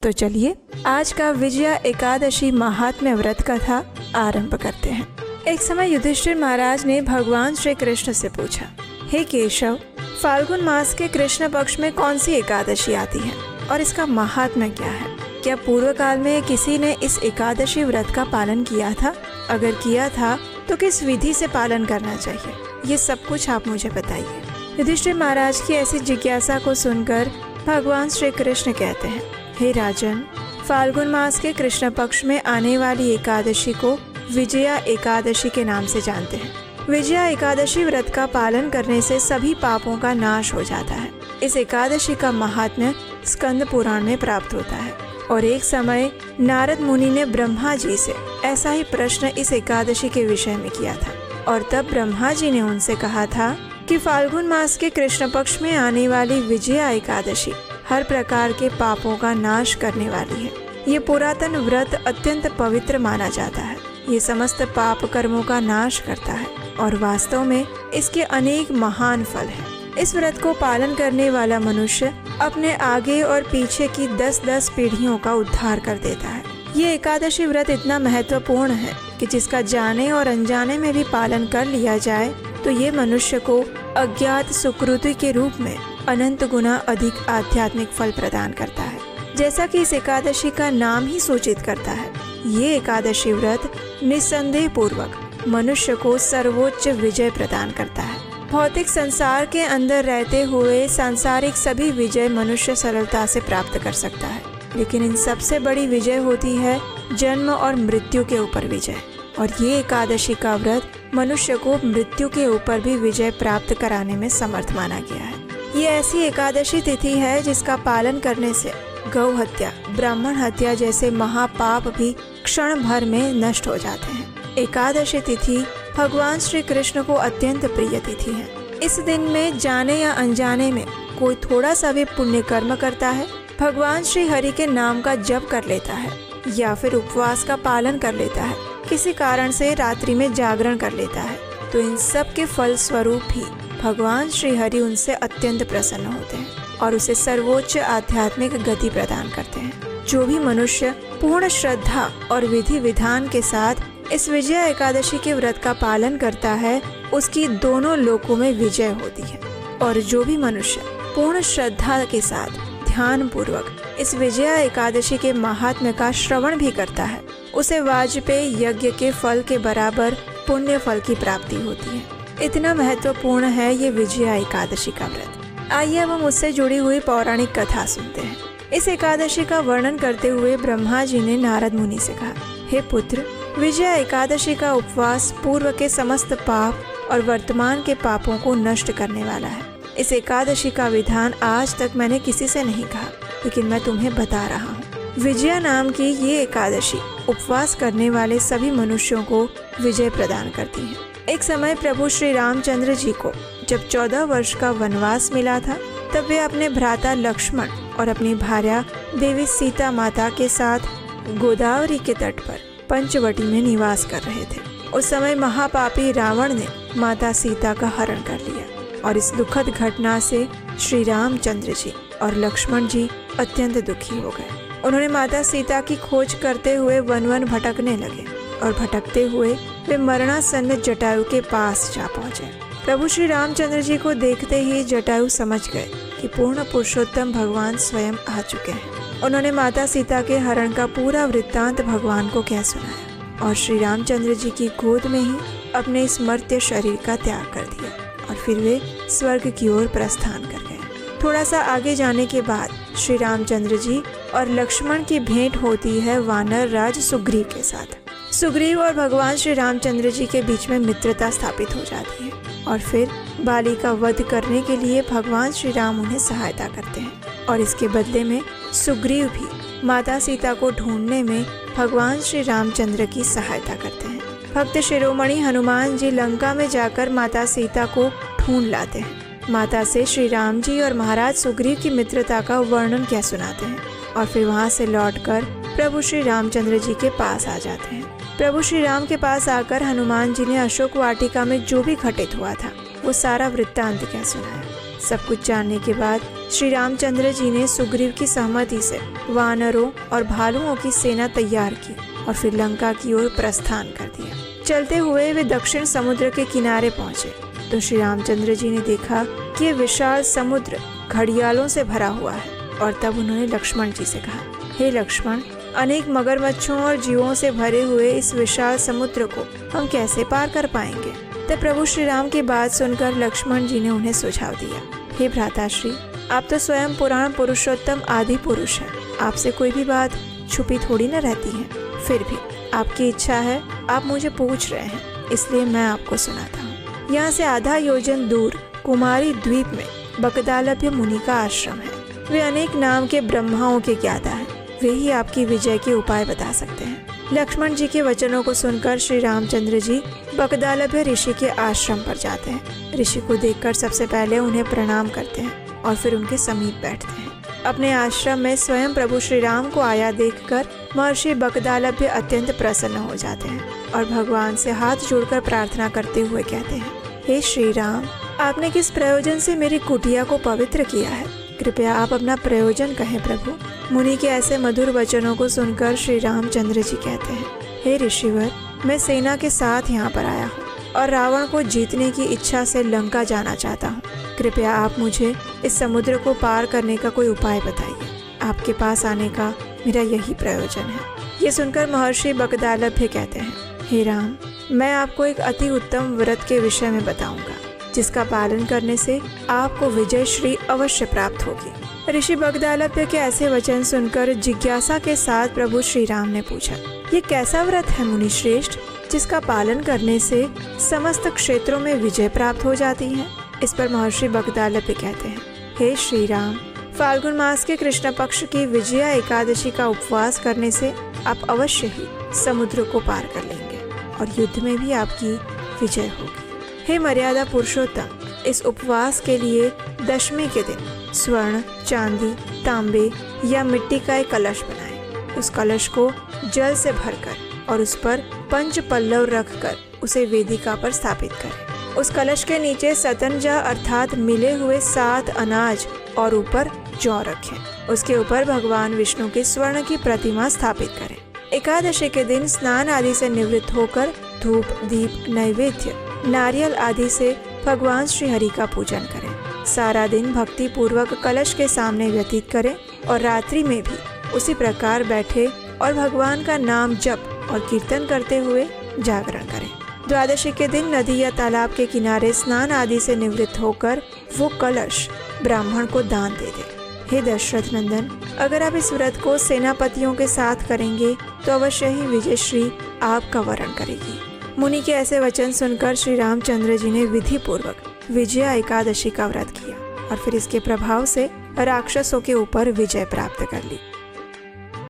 तो चलिए आज का विजया एकादशी महात्म्य व्रत कथा आरंभ करते हैं। एक समय युधिष्ठिर महाराज ने भगवान श्री कृष्ण से पूछा, हे केशव, फाल्गुन मास के कृष्ण पक्ष में कौन सी एकादशी आती है और इसका महात्म्य क्या है? क्या पूर्व काल में किसी ने इस एकादशी व्रत का पालन किया था? अगर किया था तो किस विधि से पालन करना चाहिए? ये सब कुछ आप मुझे बताइए। युधिष्ठिर महाराज की ऐसी जिज्ञासा को सुनकर भगवान श्री कृष्ण कहते हैं, हे राजन, फाल्गुन मास के कृष्ण पक्ष में आने वाली एकादशी को विजया एकादशी के नाम से जानते हैं। विजया एकादशी व्रत का पालन करने से सभी पापों का नाश हो जाता है। इस एकादशी का महात्म्य स्कंद पुराण में प्राप्त होता है और एक समय नारद मुनि ने ब्रह्मा जी से ऐसा ही प्रश्न इस एकादशी के विषय में किया था और तब ब्रह्मा जी ने उनसे कहा था कि फाल्गुन मास के कृष्ण पक्ष में आने वाली विजया एकादशी हर प्रकार के पापों का नाश करने वाली है। ये पुरातन व्रत अत्यंत पवित्र माना जाता है। ये समस्त पाप कर्मों का नाश करता है और वास्तव में इसके अनेक महान फल हैं। इस व्रत को पालन करने वाला मनुष्य अपने आगे और पीछे की 10-10 पीढ़ियों का उद्धार कर देता है। ये एकादशी व्रत इतना महत्वपूर्ण है कि जिसका जाने और अनजाने में भी पालन कर लिया जाए तो ये मनुष्य को अज्ञात सुकृति के रूप में अनंत गुना अधिक आध्यात्मिक फल प्रदान करता है। जैसा कि इस एकादशी का नाम ही सूचित करता है, ये एकादशी व्रत निस्संदेह पूर्वक मनुष्य को सर्वोच्च विजय प्रदान करता है। भौतिक संसार के अंदर रहते हुए सांसारिक सभी विजय मनुष्य सरलता से प्राप्त कर सकता है, लेकिन इन सबसे बड़ी विजय होती है जन्म और मृत्यु के ऊपर विजय। और ये एकादशी का व्रत मनुष्य को मृत्यु के ऊपर भी विजय प्राप्त कराने में समर्थ माना गया है। ये ऐसी एकादशी तिथि है जिसका पालन करने से गौ हत्या, ब्राह्मण हत्या जैसे महापाप भी क्षण भर में नष्ट हो जाते हैं। एकादशी तिथि भगवान श्री कृष्ण को अत्यंत प्रिय तिथि है। इस दिन में जाने या अनजाने में कोई थोड़ा सा भी पुण्य कर्म करता है, भगवान श्री हरि के नाम का जप कर लेता है या फिर उपवास का पालन कर लेता है, किसी कारण से रात्रि में जागरण कर लेता है, तो इन सब के फल स्वरूप भी भगवान श्री हरि उनसे अत्यंत प्रसन्न होते हैं और उसे सर्वोच्च आध्यात्मिक गति प्रदान करते हैं। जो भी मनुष्य पूर्ण श्रद्धा और विधि विधान के साथ इस विजया एकादशी के व्रत का पालन करता है, उसकी दोनों लोकों में विजय होती है। और जो भी मनुष्य पूर्ण श्रद्धा के साथ ध्यान पूर्वक इस विजया एकादशी के महात्म्य का श्रवण भी करता है, उसे वाजपेयी यज्ञ के फल के बराबर पुण्य फल की प्राप्ति होती है। इतना महत्वपूर्ण है ये विजया एकादशी का व्रत। आइए अब हम उससे जुड़ी हुई पौराणिक कथा सुनते हैं। इस एकादशी का वर्णन करते हुए ब्रह्मा जी ने नारद मुनि से कहा, हे पुत्र, विजया एकादशी का उपवास पूर्व के समस्त पाप और वर्तमान के पापों को नष्ट करने वाला है। इस एकादशी का विधान आज तक मैंने किसी से नहीं कहा, लेकिन मैं तुम्हें बता रहा हूँ। विजया नाम की ये एकादशी उपवास करने वाले सभी मनुष्यों को विजय प्रदान करती है। एक समय प्रभु श्री रामचंद्र जी को जब 14 वर्ष का वनवास मिला था, तब वे अपने भ्राता लक्ष्मण और अपनी भार्या देवी सीता माता के साथ गोदावरी के तट पर पंचवटी में निवास कर रहे थे। उस समय महापापी रावण ने माता सीता का हरण कर लिया और इस दुखद घटना से श्री रामचंद्र जी और लक्ष्मण जी अत्यंत दुखी हो गए। उन्होंने माता सीता की खोज करते हुए वन भटकने लगे और भटकते हुए वे मरणासन्न जटायु के पास जा पहुँचे। प्रभु श्री रामचंद्र जी को देखते ही जटायु समझ गए कि पूर्ण पुरुषोत्तम भगवान स्वयं आ चुके हैं। उन्होंने माता सीता के हरण का पूरा वृत्तांत भगवान को कह सुनाया और श्री रामचंद्र जी की गोद में ही अपने इस मर्त्य शरीर का त्याग कर दिया और फिर वे स्वर्ग की ओर प्रस्थान कर गए। थोड़ा सा आगे जाने के बाद श्री रामचंद्र जी और लक्ष्मण की भेंट होती है वानर राज सुग्रीव के साथ। सुग्रीव और भगवान श्री रामचंद्र जी के बीच में मित्रता स्थापित हो जाती है और फिर बाली का वध करने के लिए भगवान श्री राम उन्हें सहायता करते हैं और इसके बदले में सुग्रीव भी माता सीता को ढूंढने में भगवान श्री रामचंद्र की सहायता करते हैं। भक्त शिरोमणि हनुमान जी लंका में जाकर माता सीता को ढूंढ लाते हैं। माता से श्री राम जी और महाराज सुग्रीव की मित्रता का वर्णन क्या सुनाते हैं और फिर वहाँ से लौटकर प्रभु श्री रामचंद्र जी के पास आ जाते हैं। प्रभु श्री राम के पास आकर हनुमान जी ने अशोक वाटिका में जो भी घटित हुआ था वो सारा वृत्तांत क्या सुनाया। सब कुछ जानने के बाद श्री रामचंद्र जी ने सुग्रीव की सहमति से वानरों और भालुओं की सेना तैयार की और फिर लंका की ओर प्रस्थान कर दिया। चलते हुए वे दक्षिण समुद्र के किनारे पहुँचे तो श्री रामचंद्र जी ने देखा कि ये विशाल समुद्र घड़ियालों से भरा हुआ है। और तब उन्होंने लक्ष्मण जी से कहा, हे लक्ष्मण, अनेक मगरमच्छों और जीवों से भरे हुए इस विशाल समुद्र को हम कैसे पार कर पाएंगे। तब प्रभु श्री राम की बात सुनकर लक्ष्मण जी ने उन्हें सुझाव दिया, हे भ्राताश्री, आप तो स्वयं पुराण पुरुषोत्तम आदि पुरुष हैं। आपसे कोई भी बात छुपी थोड़ी न रहती है। फिर भी आपकी इच्छा है, आप मुझे पूछ रहे हैं, इसलिए मैं आपको सुनाता हूँ। यहाँ से आधा योजन दूर कुमारी द्वीप में बकदालभ्य मुनि का आश्रम है। वे अनेक नाम के ब्रह्माओं के ज्ञाता हैं। वे ही आपकी विजय के उपाय बता सकते हैं। लक्ष्मण जी के वचनों को सुनकर श्री रामचंद्र जी बकदालभ्य ऋषि के आश्रम पर जाते हैं। ऋषि को देखकर सबसे पहले उन्हें प्रणाम करते हैं और फिर उनके समीप बैठते हैं। अपने आश्रम में स्वयं प्रभु श्री राम को आया देखकर महर्षि बकदालभ्य अत्यंत प्रसन्न हो जाते हैं और भगवान से हाथ जोड़कर प्रार्थना करते हुए कहते हैं, हे श्री राम, आपने किस प्रयोजन से मेरी कुटिया को पवित्र किया है? कृपया आप अपना प्रयोजन कहें प्रभु। मुनि के ऐसे मधुर वचनों को सुनकर श्री रामचंद्र जी कहते हैं, हे ऋषिवर, मैं सेना के साथ यहाँ पर आया हूँ और रावण को जीतने की इच्छा से लंका जाना चाहता हूँ। कृपया आप मुझे इस समुद्र को पार करने का कोई उपाय बताइए। आपके पास आने का मेरा यही प्रयोजन है। ये सुनकर महर्षि बकदालभ्य कहते हैं, हे राम, मैं आपको एक अति उत्तम व्रत के विषय में बताऊंगा, जिसका पालन करने से आपको विजय श्री अवश्य प्राप्त होगी। ऋषि बकदालभ्य के ऐसे वचन सुनकर जिज्ञासा के साथ प्रभु श्री राम ने पूछा, ये कैसा व्रत है मुनि श्रेष्ठ, जिसका पालन करने से समस्त क्षेत्रों में विजय प्राप्त हो जाती है? इस पर महर्षि बकदालभ्य कहते हैं, हे श्री राम, फाल्गुन मास के कृष्ण पक्ष की विजया एकादशी का उपवास करने से आप अवश्य ही समुद्र को पार कर लेंगे और युद्ध में भी आपकी विजय होगी। हे मर्यादा पुरुषोत्तम, इस उपवास के लिए दशमी के दिन स्वर्ण, चांदी, तांबे या मिट्टी का एक कलश बनाएं। उस कलश को जल से भरकर और उस पर पंच पल्लव रखकर उसे वेदिका पर स्थापित करें। उस कलश के नीचे सतंजा अर्थात मिले हुए 7 अनाज और ऊपर जौ रखें। उसके ऊपर भगवान विष्णु के स्वर्ण की प्रतिमा स्थापित करें। एकादशी के दिन स्नान आदि से निवृत्त होकर धूप, दीप, नैवेद्य, नारियल आदि से भगवान श्री हरि का पूजन करें। सारा दिन भक्ति पूर्वक कलश के सामने व्यतीत करें और रात्रि में भी उसी प्रकार बैठे और भगवान का नाम जप और कीर्तन करते हुए जागरण करें। द्वादशी के दिन नदी या तालाब के किनारे स्नान आदि से निवृत्त होकर वो कलश ब्राह्मण को दान दे दे। हे दशरथ नंदन, अगर आप इस व्रत को सेनापतियों के साथ करेंगे तो अवश्य ही विजयश्री आपका वरण करेगी। मुनि के ऐसे वचन सुनकर श्री रामचंद्र जी ने विधि पूर्वक विजया एकादशी का व्रत किया और फिर इसके प्रभाव से राक्षसों के ऊपर विजय प्राप्त कर ली।